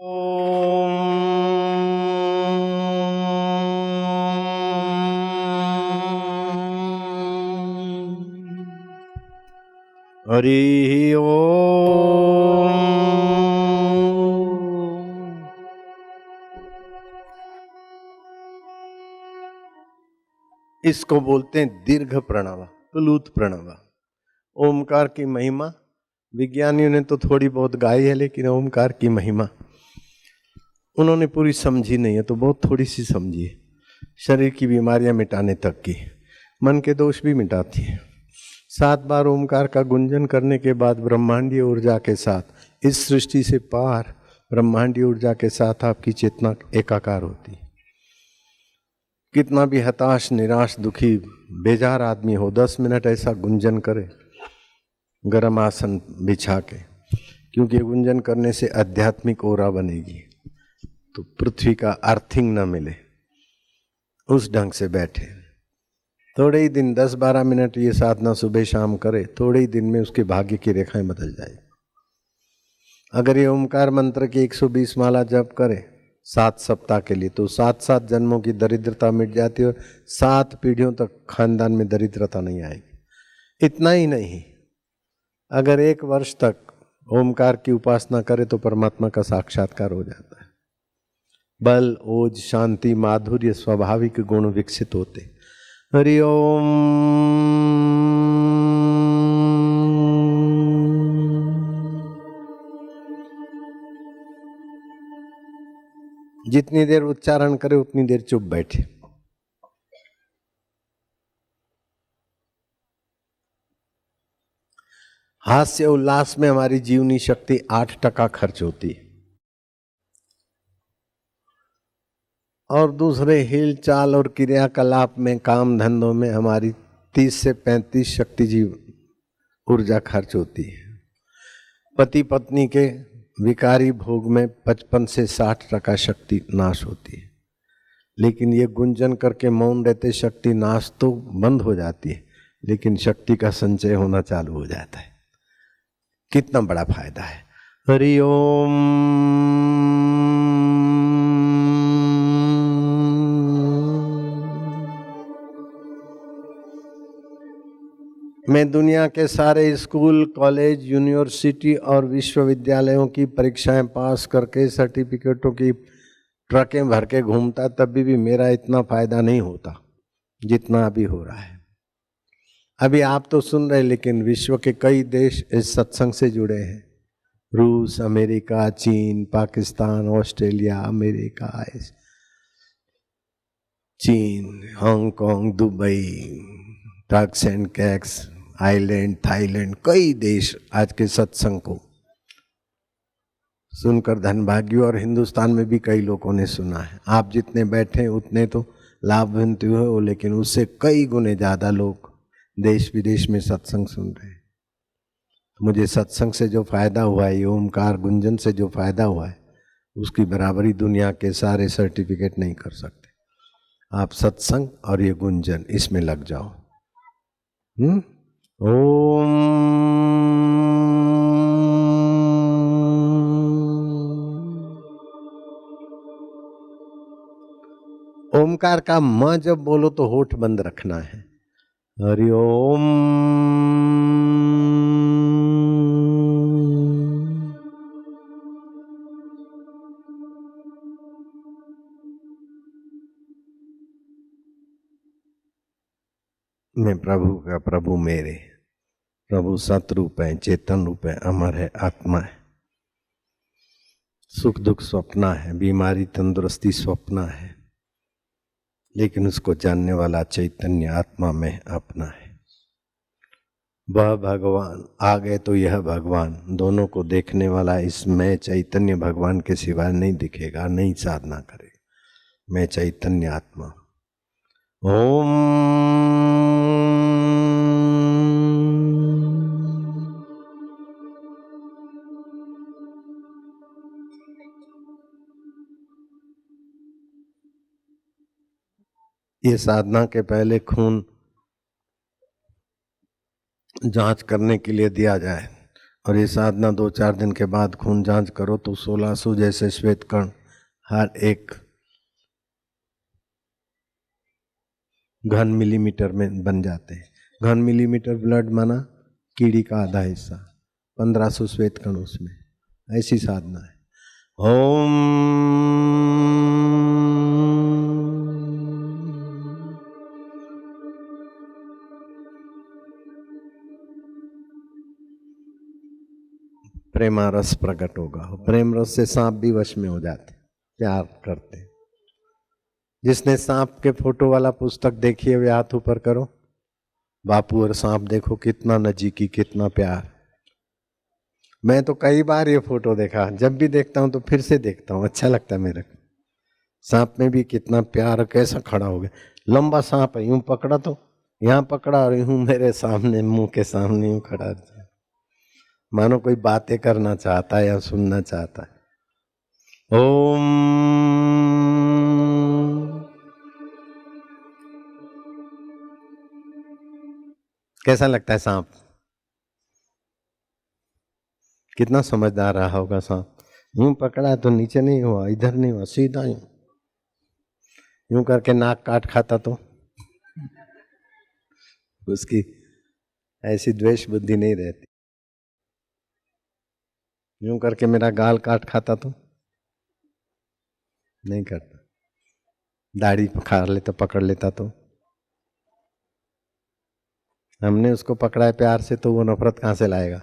हरि ओम। इसको बोलते हैं दीर्घ प्रणव, प्लूत प्रणव। ओमकार की महिमा विज्ञानियों ने तो थोड़ी बहुत गाई है, लेकिन ओमकार की महिमा उन्होंने पूरी समझी नहीं है, तो बहुत थोड़ी सी समझी है। शरीर की बीमारियां मिटाने तक की, मन के दोष भी मिटाती है। 7 बार ओमकार का गुंजन करने के बाद ब्रह्मांडीय ऊर्जा के साथ, इस सृष्टि से पार ब्रह्मांडीय ऊर्जा के साथ आपकी चेतना एकाकार होती है। कितना भी हताश, निराश, दुखी, बेजार आदमी हो, 10 मिनट ऐसा गुंजन करे गरम आसन बिछा के, क्योंकि गुंजन करने से आध्यात्मिक ओरा बनेगी, तो पृथ्वी का अर्थिंग न मिले, उस ढंग से बैठे। थोड़े ही दिन 10-12 मिनट ये साधना सुबह शाम करे, थोड़े ही दिन में उसके भाग्य की रेखाएं बदल जाए। अगर ये ओमकार मंत्र की 120 माला जप करे 7 सप्ताह के लिए, तो 7-7 जन्मों की दरिद्रता मिट जाती है और 7 पीढ़ियों तक खानदान में दरिद्रता नहीं आएगी। इतना ही नहीं, अगर 1 वर्ष तक ओमकार की उपासना करे तो परमात्मा का साक्षात्कार हो जाता है। बल, ओज, शांति, माधुर्य, स्वाभाविक गुण विकसित होते। हरि ओम। जितनी देर उच्चारण करे उतनी देर चुप बैठे। हास्य उल्लास में हमारी जीवनी शक्ति 8% खर्च होती है, और दूसरे हिल चाल और क्रियाकलाप में, काम धंधों में हमारी 30 से 35 शक्ति जीव ऊर्जा खर्च होती है। पति पत्नी के विकारी भोग में 55 से 60% शक्ति नाश होती है। लेकिन ये गुंजन करके मौन रहते शक्ति नाश तो बंद हो जाती है, लेकिन शक्ति का संचय होना चालू हो जाता है। कितना बड़ा फायदा है। हरि ओम। मैं दुनिया के सारे स्कूल, कॉलेज, यूनिवर्सिटी और विश्वविद्यालयों की परीक्षाएं पास करके सर्टिफिकेटों की ट्रकें भर के घूमता, तब भी मेरा इतना फायदा नहीं होता जितना अभी हो रहा है। अभी आप तो सुन रहे, लेकिन विश्व के कई देश इस सत्संग से जुड़े हैं। रूस, अमेरिका, चीन, पाकिस्तान, ऑस्ट्रेलिया, अमेरिका, चीन, Hong Kong, Dubai, Turks and Caicos, island, Thailand, कई देश आज के सत्संग को सुनकर धनभागी, और हिंदुस्तान में भी कई लोगों ने सुना है। आप जितने बैठे उतने तो लाभान्वित हो, लेकिन उससे कई गुने ज्यादा लोग देश विदेश में सत्संग सुन रहे हैं। मुझे सत्संग से जो फायदा हुआ है, ओमकार गुंजन से जो फायदा हुआ है, उसकी बराबरी दुनिया के सारे सर्टिफिकेट नहीं कर सकते। आप सत्संग और ये गुंजन, इसमें लग जाओ। ओम। ओमकार का म जब बोलो तो होठ बंद रखना है। हरि ओम। मैं प्रभु का प्रभु मेरे, प्रभु सतरूप है, चेतन रूप है, अमर है, आत्मा है। सुख दुख स्वप्न है, बीमारी तंदुरुस्ती स्वप्न है, लेकिन उसको जानने वाला चैतन्य आत्मा में अपना है। वह भगवान आ गए तो यह भगवान, दोनों को देखने वाला इसमें चैतन्य भगवान के सिवाय नहीं दिखेगा, नहीं साधना करेगा। मैं चैतन्य आत्मा। ओम। ये साधना के पहले खून जांच करने के लिए दिया जाए। और ये साधना 2-4 दिन के बाद खून जांच करो तो 1600 जैसे श्वेत कण हर एक घन मिलीमीटर में बन जाते हैं। घन मिलीमीटर ब्लड माना कीड़ी का आधा हिस्सा, 1500 श्वेत कण उसमें। ऐसी साधना है। ओम प्रेमा रस प्रकट होगा। प्रेम रस से सांप भी वश में हो जाते, प्यार करते। जिसने सांप के फोटो वाला पुस्तक देखी है वे हाथ ऊपर करो। बापू और सांप देखो कितना नजीकी, कितना प्यार। मैं तो कई बार ये फोटो देखा, जब भी देखता हूं तो फिर से देखता हूं, अच्छा लगता है मेरे को। सांप में भी कितना प्यार, कैसा खड़ा हो गया। लंबा सांप है, यूं पकड़ा तो यहां पकड़ा और यूं मेरे सामने, मुंह के सामने यूं खड़ा, मानो कोई बातें करना चाहता है या सुनना चाहता है। ओम कैसा लगता है सांप? कितना समझदार रहा होगा सांप। यूं पकड़ा तो नीचे नहीं हुआ, इधर नहीं हुआ, सीधा यूं करके नाक काट खाता तो उसकी ऐसी द्वेष बुद्धि नहीं रहती। यूं करके मेरा गाल काट खाता तो नहीं करता। दाढ़ी पकड़ लेता, पकड़ लेता तो हमने उसको पकड़ा है प्यार से, तो वो नफरत कहां से लाएगा?